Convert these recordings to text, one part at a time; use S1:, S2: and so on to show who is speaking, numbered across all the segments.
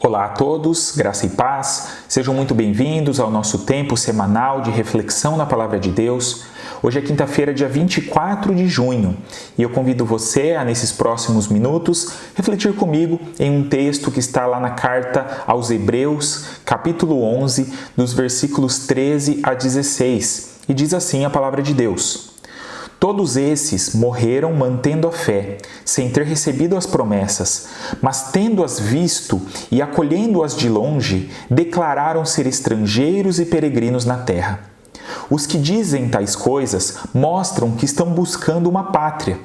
S1: Olá a todos, graça e paz, sejam muito bem-vindos ao nosso tempo semanal de reflexão na Palavra de Deus. Hoje é quinta-feira, dia 24 de junho, e eu convido você a, nesses próximos minutos, refletir comigo em um texto que está lá na carta aos Hebreus, capítulo 11, dos versículos 13 a 16, e diz assim a Palavra de Deus: Todos esses morreram mantendo a fé, sem ter recebido as promessas, mas tendo-as visto e acolhendo-as de longe, declararam ser estrangeiros e peregrinos na terra. Os que dizem tais coisas mostram que estão buscando uma pátria.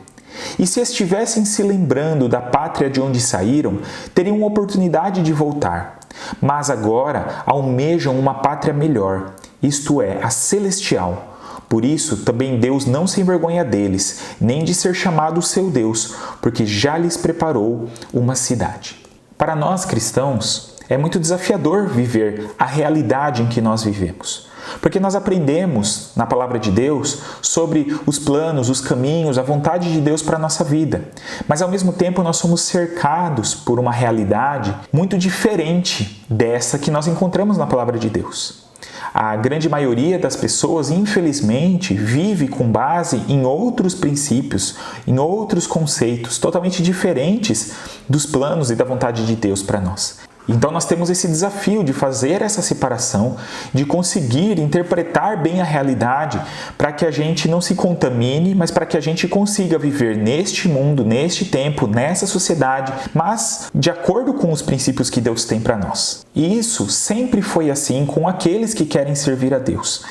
S1: E se estivessem se lembrando da pátria de onde saíram, teriam oportunidade de voltar. Mas agora almejam uma pátria melhor, isto é, a celestial. Por isso, também Deus não se envergonha deles, nem de ser chamado seu Deus, porque já lhes preparou uma cidade. Para nós cristãos, é muito desafiador viver a realidade em que nós vivemos, porque nós aprendemos na Palavra de Deus sobre os planos, os caminhos, a vontade de Deus para a nossa vida. Mas ao mesmo tempo nós somos cercados por uma realidade muito diferente dessa que nós encontramos na Palavra de Deus. A grande maioria das pessoas, infelizmente, vive com base em outros princípios, em outros conceitos totalmente diferentes dos planos e da vontade de Deus para nós. Então nós temos esse desafio de fazer essa separação, de conseguir interpretar bem a realidade para que a gente não se contamine, mas para que a gente consiga viver neste mundo, neste tempo, nessa sociedade, mas de acordo com os princípios que Deus tem para nós. E isso sempre foi assim com aqueles que querem servir a Deus.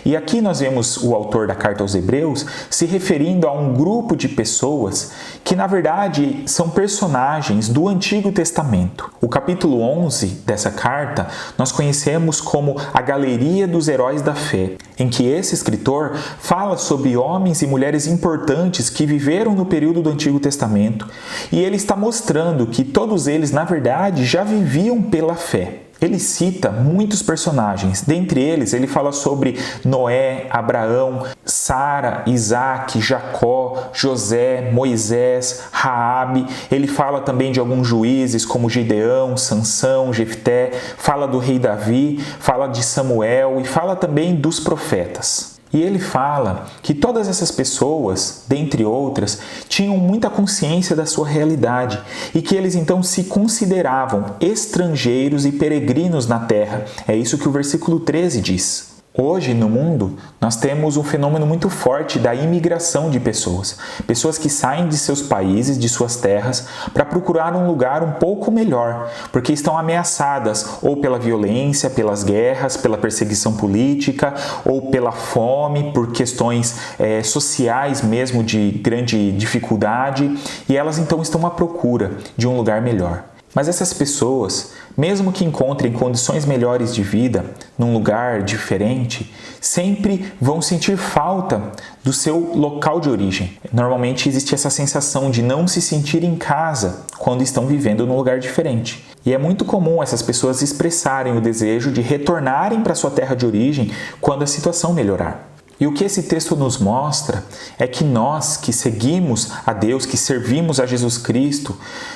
S1: E aqui nós vemos o autor da carta aos Hebreus se referindo a um grupo de pessoas que, na verdade, são personagens do Antigo Testamento. O capítulo 11 dessa carta nós conhecemos como a Galeria dos Heróis da Fé, em que esse escritor fala sobre homens e mulheres importantes que viveram no período do Antigo Testamento, e ele está mostrando que todos eles, na verdade, já viviam pela fé. Ele cita muitos personagens, dentre eles ele fala sobre Noé, Abraão, Sara, Isaac, Jacó, José, Moisés, Raabe. Ele fala também de alguns juízes como Gideão, Sansão, Jefté, fala do rei Davi, fala de Samuel e fala também dos profetas. E ele fala que todas essas pessoas, dentre outras, tinham muita consciência da sua realidade e que eles então se consideravam estrangeiros e peregrinos na terra. É isso que o versículo 13 diz. Hoje, no mundo, nós temos um fenômeno muito forte da imigração de pessoas. Pessoas que saem de seus países, de suas terras, para procurar um lugar um pouco melhor, porque estão ameaçadas ou pela violência, pelas guerras, pela perseguição política, ou pela fome, por questões sociais mesmo de grande dificuldade, e elas então estão à procura de um lugar melhor. Mas essas pessoas, mesmo que encontrem condições melhores de vida num lugar diferente, sempre vão sentir falta do seu local de origem. Normalmente existe essa sensação de não se sentir em casa quando estão vivendo num lugar diferente. E é muito comum essas pessoas expressarem o desejo de retornarem para sua terra de origem quando a situação melhorar. E o que esse texto nos mostra é que nós, que seguimos a Deus, que servimos a Jesus Cristo,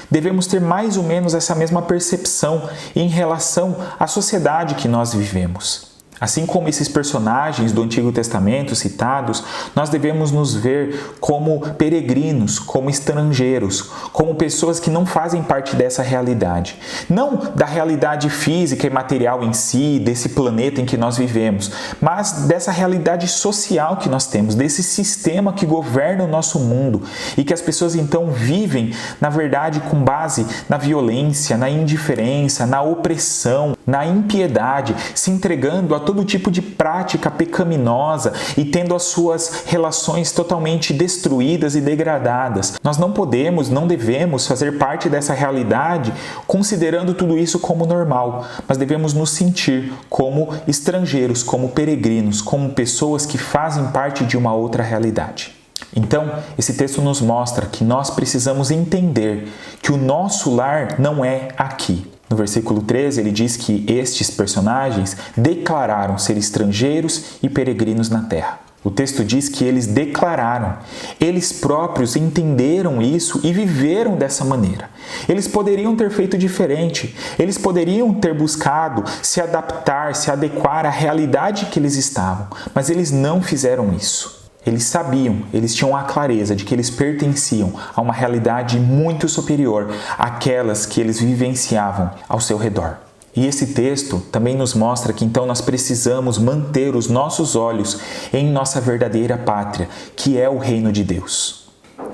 S1: devemos ter mais ou menos essa mesma percepção em relação à sociedade que nós vivemos. Assim como esses personagens do Antigo Testamento citados, nós devemos nos ver como peregrinos, como estrangeiros, como pessoas que não fazem parte dessa realidade. Não da realidade física e material em si, desse planeta em que nós vivemos, mas dessa realidade social que nós temos, desse sistema que governa o nosso mundo e que as pessoas então vivem, na verdade, com base na violência, na indiferença, na opressão, na impiedade, se entregando a todo tipo de prática pecaminosa e tendo as suas relações totalmente destruídas e degradadas. Nós não podemos, não devemos fazer parte dessa realidade considerando tudo isso como normal, mas devemos nos sentir como estrangeiros, como peregrinos, como pessoas que fazem parte de uma outra realidade. Então, esse texto nos mostra que nós precisamos entender que o nosso lar não é aqui. No versículo 13, ele diz que estes personagens declararam ser estrangeiros e peregrinos na terra. O texto diz que eles declararam, eles próprios entenderam isso e viveram dessa maneira. Eles poderiam ter feito diferente, eles poderiam ter buscado se adaptar, se adequar à realidade que eles estavam, mas eles não fizeram isso. Eles sabiam, eles tinham a clareza de que eles pertenciam a uma realidade muito superior àquelas que eles vivenciavam ao seu redor. E esse texto também nos mostra que então nós precisamos manter os nossos olhos em nossa verdadeira pátria, que é o reino de Deus.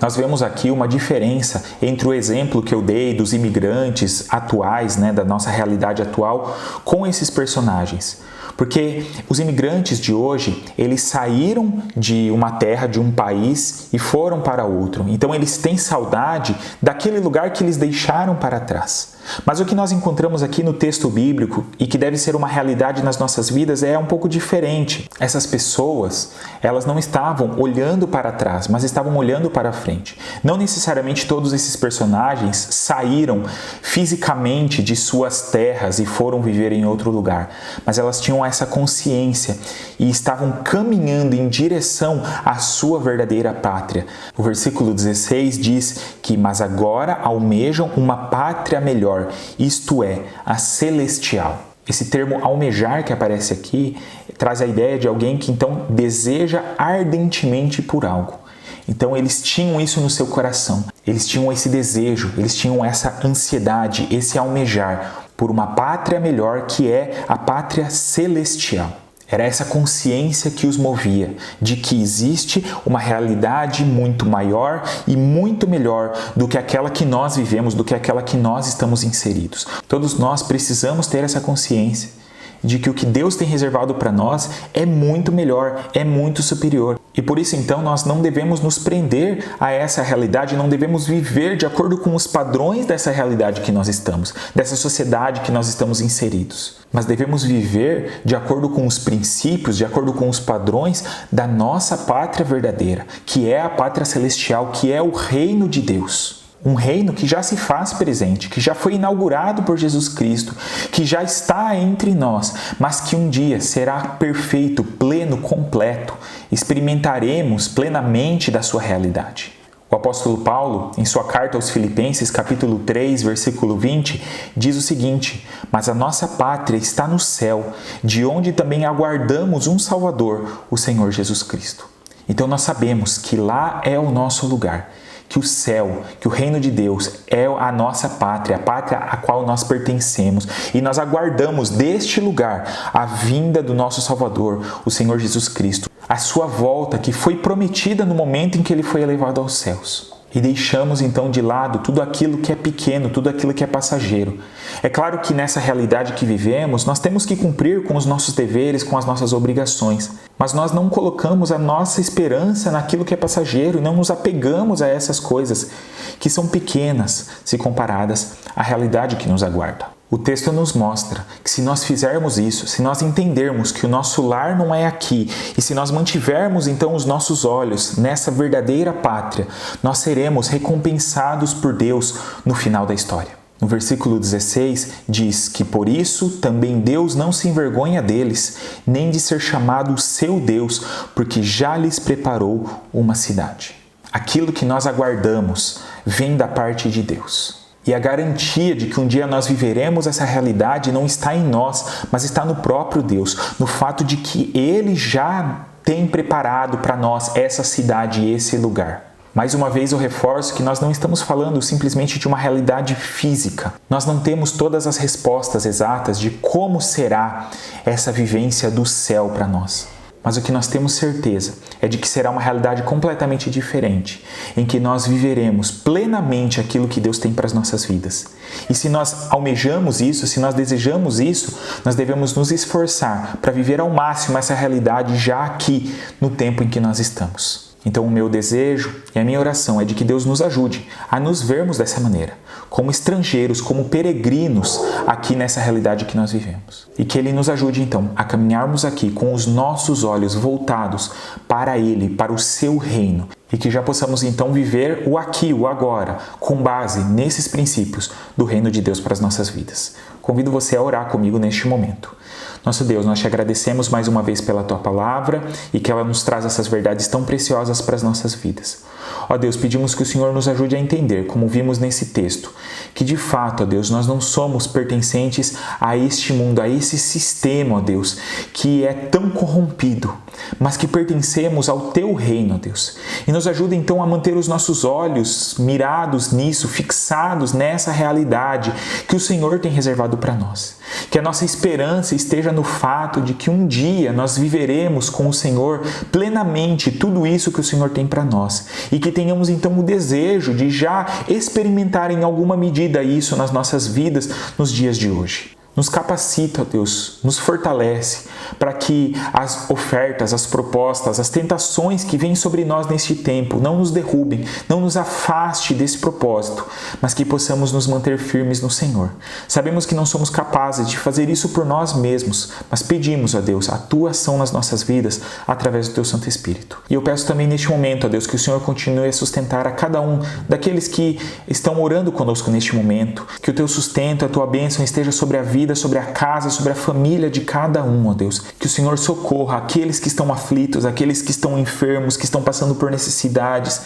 S1: Nós vemos aqui uma diferença entre o exemplo que eu dei dos imigrantes atuais, da nossa realidade atual, com esses personagens. Porque os imigrantes de hoje, eles saíram de uma terra, de um país e foram para outro. Então eles têm saudade daquele lugar que eles deixaram para trás. Mas o que nós encontramos aqui no texto bíblico e que deve ser uma realidade nas nossas vidas é um pouco diferente. Essas pessoas, elas não estavam olhando para trás, mas estavam olhando para frente. Não necessariamente todos esses personagens saíram fisicamente de suas terras e foram viver em outro lugar, mas elas tinham essa consciência e estavam caminhando em direção à sua verdadeira pátria. O versículo 16 diz que, mas agora almejam uma pátria melhor, isto é, a celestial. Esse termo almejar que aparece aqui traz a ideia de alguém que então deseja ardentemente por algo. Então eles tinham isso no seu coração, eles tinham esse desejo, eles tinham essa ansiedade, esse almejar por uma pátria melhor que é a pátria celestial. Era essa consciência que os movia de que existe uma realidade muito maior e muito melhor do que aquela que nós vivemos, do que aquela que nós estamos inseridos. Todos nós precisamos ter essa consciência de que o que Deus tem reservado para nós é muito melhor, é muito superior. E por isso, então, nós não devemos nos prender a essa realidade, não devemos viver de acordo com os padrões dessa realidade que nós estamos, dessa sociedade que nós estamos inseridos. Mas devemos viver de acordo com os princípios, de acordo com os padrões da nossa pátria verdadeira, que é a pátria celestial, que é o reino de Deus. Um reino que já se faz presente, que já foi inaugurado por Jesus Cristo, que já está entre nós, mas que um dia será perfeito, pleno, completo. Experimentaremos plenamente da sua realidade. O apóstolo Paulo, em sua carta aos Filipenses, capítulo 3, versículo 20, diz o seguinte: mas a nossa pátria está no céu, de onde também aguardamos um Salvador, o Senhor Jesus Cristo. Então nós sabemos que lá é o nosso lugar, que o céu, que o reino de Deus é a nossa pátria, a pátria a qual nós pertencemos. E nós aguardamos deste lugar a vinda do nosso Salvador, o Senhor Jesus Cristo, a sua volta que foi prometida no momento em que ele foi elevado aos céus. E deixamos então de lado tudo aquilo que é pequeno, tudo aquilo que é passageiro. É claro que nessa realidade que vivemos, nós temos que cumprir com os nossos deveres, com as nossas obrigações. Mas nós não colocamos a nossa esperança naquilo que é passageiro e não nos apegamos a essas coisas que são pequenas se comparadas à realidade que nos aguarda. O texto nos mostra que se nós fizermos isso, se nós entendermos que o nosso lar não é aqui e se nós mantivermos então os nossos olhos nessa verdadeira pátria, nós seremos recompensados por Deus no final da história. No versículo 16 diz que por isso também Deus não se envergonha deles, nem de ser chamado seu Deus, porque já lhes preparou uma cidade. Aquilo que nós aguardamos vem da parte de Deus. E a garantia de que um dia nós viveremos essa realidade não está em nós, mas está no próprio Deus, no fato de que Ele já tem preparado para nós essa cidade e esse lugar. Mais uma vez eu reforço que nós não estamos falando simplesmente de uma realidade física. Nós não temos todas as respostas exatas de como será essa vivência do céu para nós. Mas o que nós temos certeza é de que será uma realidade completamente diferente, em que nós viveremos plenamente aquilo que Deus tem para as nossas vidas. E se nós almejamos isso, se nós desejamos isso, nós devemos nos esforçar para viver ao máximo essa realidade já aqui, no tempo em que nós estamos. Então o meu desejo e a minha oração é de que Deus nos ajude a nos vermos dessa maneira, como estrangeiros, como peregrinos aqui nessa realidade que nós vivemos. E que Ele nos ajude então a caminharmos aqui com os nossos olhos voltados para Ele, para o seu reino. E que já possamos então viver o aqui, o agora, com base nesses princípios do reino de Deus para as nossas vidas. Convido você a orar comigo neste momento. Nosso Deus, nós te agradecemos mais uma vez pela Tua Palavra e que ela nos traz essas verdades tão preciosas para as nossas vidas. Ó Deus, pedimos que o Senhor nos ajude a entender, como vimos nesse texto, que de fato, ó Deus, nós não somos pertencentes a este mundo, a esse sistema, ó Deus, que é tão corrompido, mas que pertencemos ao Teu reino, ó Deus. E nos ajuda então a manter os nossos olhos mirados nisso, fixados nessa realidade que o Senhor tem reservado para nós. Que a nossa esperança esteja no fato de que um dia nós viveremos com o Senhor plenamente tudo isso que o Senhor tem para nós. E que tenhamos então o desejo de já experimentar em alguma medida isso nas nossas vidas nos dias de hoje. Nos capacita, ó Deus, nos fortalece para que as ofertas, as propostas, as tentações que vêm sobre nós neste tempo não nos derrubem, não nos afaste desse propósito, mas que possamos nos manter firmes no Senhor. Sabemos que não somos capazes de fazer isso por nós mesmos, mas pedimos, ó Deus, a Tua ação nas nossas vidas através do Teu Santo Espírito. E eu peço também neste momento, ó Deus, que o Senhor continue a sustentar a cada um daqueles que estão orando conosco neste momento, que o Teu sustento, a Tua bênção esteja sobre a vida, sobre a casa, sobre a família de cada um, ó Deus. Que o Senhor socorra aqueles que estão aflitos, aqueles que estão enfermos, que estão passando por necessidades.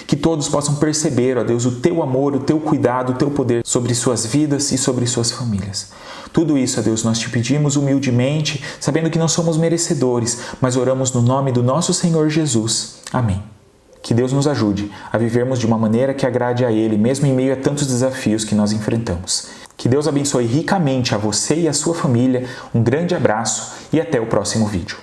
S1: Que todos possam perceber, ó Deus, o Teu amor, o Teu cuidado, o Teu poder sobre suas vidas e sobre suas famílias. Tudo isso, ó Deus, nós te pedimos humildemente, sabendo que não somos merecedores, mas oramos no nome do nosso Senhor Jesus. Amém. Que Deus nos ajude a vivermos de uma maneira que agrade a Ele, mesmo em meio a tantos desafios que nós enfrentamos. Que Deus abençoe ricamente a você e a sua família. Um grande abraço e até o próximo vídeo.